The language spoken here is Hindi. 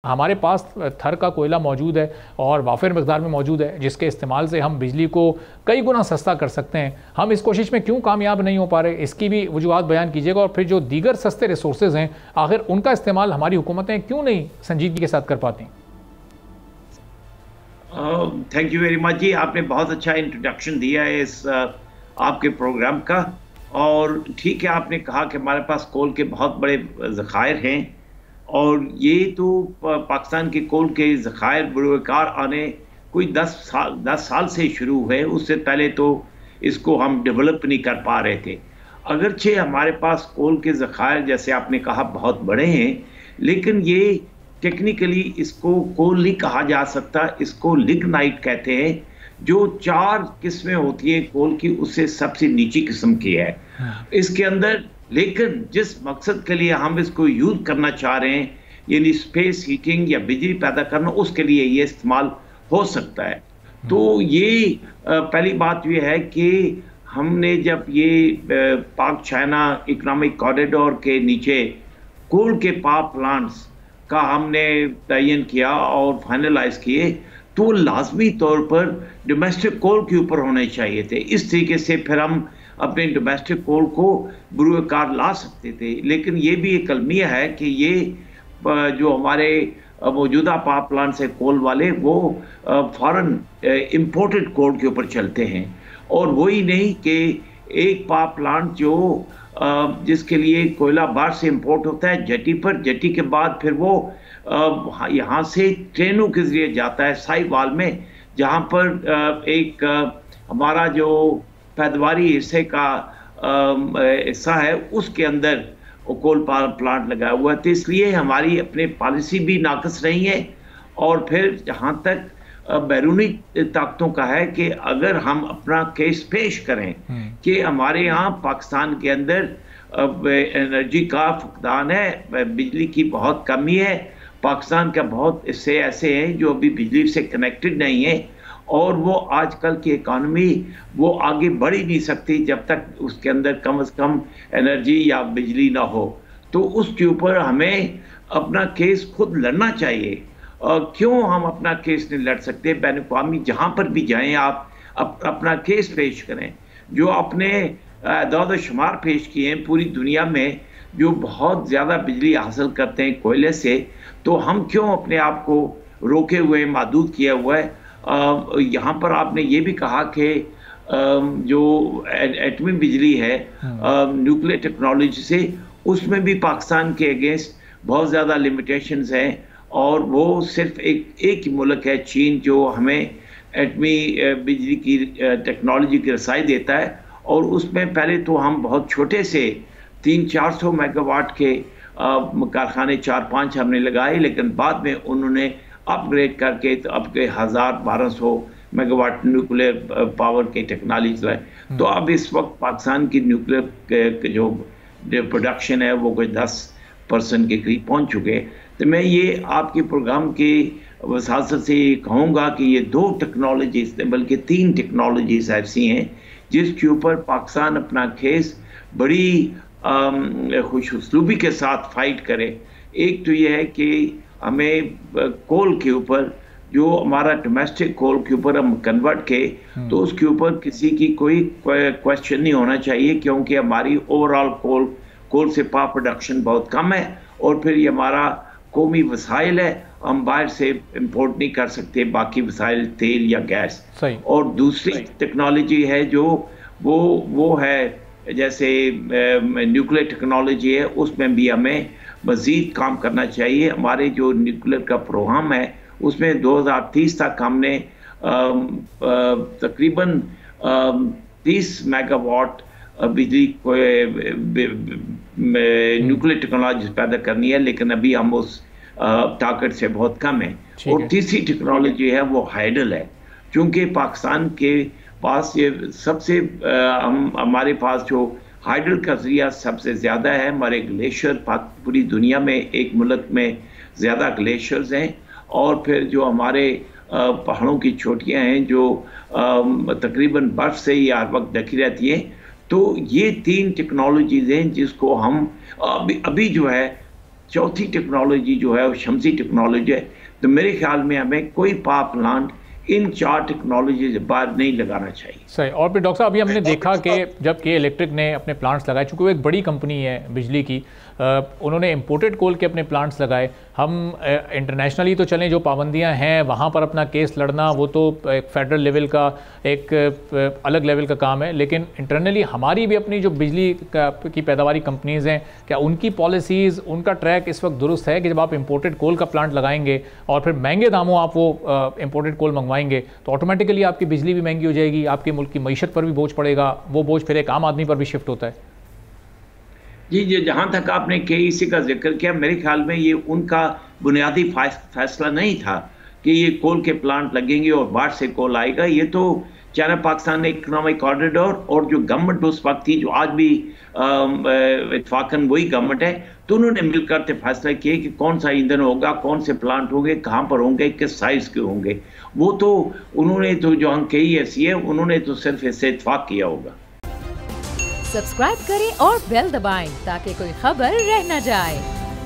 हमारे पास थर का कोयला मौजूद है और वाफिर मकदार में मौजूद है, जिसके इस्तेमाल से हम बिजली को कई गुना सस्ता कर सकते हैं। हम इस कोशिश में क्यों कामयाब नहीं हो पा रहे, इसकी भी वजूहत बयान कीजिएगा। और फिर जो दीगर सस्ते रिसोर्सेज हैं, आखिर उनका इस्तेमाल हमारी हुकूमतें क्यों नहीं संजीदगी के साथ कर पाती? थैंक यू वेरी मच जी, आपने बहुत अच्छा इंट्रोडक्शन दिया है इस आपके प्रोग्राम का। और ठीक है, आपने कहा कि हमारे पास कोल के बहुत बड़े ज़खायर हैं, और ये तो पाकिस्तान के कोल के ज़खायर बरोकार आने कोई 10 साल से शुरू हुए। उससे पहले तो इसको हम डेवलप नहीं कर पा रहे थे। अगरचे हमारे पास कोल के ज़खायर जैसे आपने कहा बहुत बड़े हैं, लेकिन ये टेक्निकली इसको कोल नहीं कहा जा सकता, इसको लिग्नाइट कहते हैं, जो 4 किस्में होती है कोल की, उससे सबसे नीची किस्म की है इसके अंदर। लेकिन जिस मकसद के लिए हम इसको यूज करना चाह रहे हैं, यानी स्पेस हीटिंग या बिजली पैदा करना, उसके लिए ये इस्तेमाल हो सकता है। तो ये पहली बात ये है कि हमने जब ये पाक चाइना इकोनॉमिक कॉरिडोर के नीचे कोल के पावर प्लांट्स का हमने तयन किया और फाइनलाइज किए, तो लाजमी तौर पर डोमेस्टिक कोल के ऊपर होने चाहिए थे। इस तरीके से फिर हम अपने डोमेस्टिक कोल को बुरुकार ला सकते थे। लेकिन ये भी एक अलमिया है कि ये जो हमारे मौजूदा पावर प्लांट्स है कोल वाले, वो फॉरेन इंपोर्टेड कोल के ऊपर चलते हैं। और वही नहीं कि एक पावर प्लांट जो जिसके लिए कोयला बाहर से इंपोर्ट होता है जेटी पर, जेटी के बाद फिर वो यहाँ से ट्रेनों के जरिए जाता है साहिवाल में, जहाँ पर एक हमारा जो पैदावारी हिस्से का हिस्सा है, उसके अंदर कोल पावर प्लांट लगा हुआ है। तो इसलिए हमारी अपनी पॉलिसी भी नाकस रही है। और फिर जहाँ तक बैरूनी ताकतों का है कि अगर हम अपना केस पेश करें कि हमारे यहाँ पाकिस्तान के अंदर एनर्जी का फुकदान है, बिजली की बहुत कमी है, पाकिस्तान का बहुत हिस्से ऐसे हैं जो अभी बिजली से कनेक्टेड नहीं है, और वो आजकल की इकॉनमी वो आगे बढ़ ही नहीं सकती जब तक उसके अंदर कम से कम एनर्जी या बिजली ना हो। तो उसके ऊपर हमें अपना केस खुद लड़ना चाहिए। क्यों हम अपना केस नहीं लड़ सकते? बैन-ए-अक़वामी जहाँ पर भी जाएं, आप अपना केस पेश करें। जो अपने दाद शुमार पेश किए हैं पूरी दुनिया में, जो बहुत ज़्यादा बिजली हासिल करते हैं कोयले से, तो हम क्यों अपने आप को रोके हुए, महदूद किया हुआ है? यहाँ पर आपने ये भी कहा कि जो एटमी बिजली है न्यूक्लियर टेक्नोलॉजी से, उसमें भी पाकिस्तान के अगेंस्ट बहुत ज़्यादा लिमिटेशंस हैं। और वो सिर्फ एक ही मुल्क है चीन, जो हमें एटमी बिजली की टेक्नोलॉजी की रसाई देता है। और उसमें पहले तो हम बहुत छोटे से 300-400 मेगावाट के कारखाने 4-5 हमने लगाए, लेकिन बाद में उन्होंने अपग्रेड करके तो अब के 1000-1200 मेगावाट न्यूक्लियर पावर की टेक्नोलॉजी लाए। तो अब इस वक्त पाकिस्तान की न्यूक्लियर जो प्रोडक्शन है वो कोई 10% के करीब पहुंच चुके हैं। तो मैं ये आपके प्रोग्राम के वसासत से कहूँगा कि ये 2 टेक्नोलॉजीज, बल्कि 3 टेक्नोलॉजीज ऐसी हैं जिसके ऊपर पाकिस्तान अपना केस बड़ी खुश उसलूबी के साथ फाइट करे। एक तो ये है कि हमें कोल के ऊपर, जो हमारा डोमेस्टिक कोल के ऊपर हम कन्वर्ट के, तो उसके ऊपर किसी की कोई क्वेश्चन नहीं होना चाहिए, क्योंकि हमारी ओवरऑल कोल से पावर प्रोडक्शन बहुत कम है। और फिर ये हमारा कौमी वसाइल है, हम बाहर से इंपोर्ट नहीं कर सकते बाकी वसाइल, तेल या गैस। और दूसरी टेक्नोलॉजी है जो वो है जैसे न्यूक्लियर टेक्नोलॉजी है, उसमें भी हमें मज़ीद काम करना चाहिए। हमारे जो न्यूक्लियर का प्रोग्राम है उसमें 2030 तक हमने तकरीबन 30 मेगावाट बिजली न्यूक्लियर टेक्नोलॉजी पैदा करनी है, लेकिन अभी हम उस ताकत से बहुत कम है। और तीसरी टेक्नोलॉजी है वो हाइडल है। चूँकि पाकिस्तान के पास ये सबसे हमारे पास जो हाइडल का जरिया सबसे ज़्यादा है, हमारे ग्लेशियर पूरी दुनिया में एक मुल्क में ज़्यादा ग्लेशियर्स हैं। और फिर जो हमारे पहाड़ों की चोटियाँ हैं जो तकरीबन बर्फ़ से ही हर वक्त ढकी रहती हैं। तो ये 3 टेक्नोलॉजीज़ हैं जिसको हम अभी जो है चौथी टेक्नोलॉजी जो है वो शमसी टेक्नोलॉजी है। तो मेरे ख्याल में हमें कोई पावर प्लांट इन 4 टेक्नोलॉजी से बाहर नहीं लगाना चाहिए। सही। और फिर डॉक्टर साहब अभी हमने देखा कि जब के इलेक्ट्रिक ने अपने प्लांट्स लगाए, चूँकि वो एक बड़ी कंपनी है बिजली की, उन्होंने इम्पोर्टेड कोल के अपने प्लांट्स लगाए। हम इंटरनेशनली तो चलें, जो पाबंदियां हैं वहाँ पर अपना केस लड़ना वो तो एक फेडरल लेवल का एक अलग लेवल का काम है, लेकिन इंटरनली हमारी भी अपनी जो बिजली की पैदावारी कंपनीज़ हैं, क्या उनकी पॉलिसीज़, उनका ट्रैक इस वक्त दुरुस्त है कि जब आप इम्पोर्टेड कोल का प्लांट लगाएंगे और फिर महंगे दामों आप वो इम्पोर्टेड कोल मंगवाएंगे तो ऑटोमेटिकली आपकी बिजली भी महंगी हो जाएगी, आपके मुल्क की मईशत पर भी बोझ पड़ेगा, वो बोझ फिर एक आम आदमी पर भी शिफ्ट होता है। जी जी, जहाँ तक आपने केईसी का जिक्र किया, मेरे ख्याल में ये उनका बुनियादी फैसला नहीं था कि ये कोल के प्लांट लगेंगे और बाहर से कोल आएगा। ये तो चाइना पाकिस्तान इकोनॉमिक कॉरिडोर और जो गवर्नमेंट उस वक्त थी, जो आज भी इत्फाकन वही गवर्नमेंट है, तो उन्होंने मिलकर के फैसला किए कि कौन सा ईंधन होगा, कौन से प्लांट होंगे, कहाँ पर होंगे, किस साइज के होंगे। वो तो उन्होंने तो जो हम KEFC है उन्होंने तो सिर्फ इससे इत्फाक किया होगा। सब्सक्राइब करें और बेल दबाएं ताकि कोई खबर रह न जाए।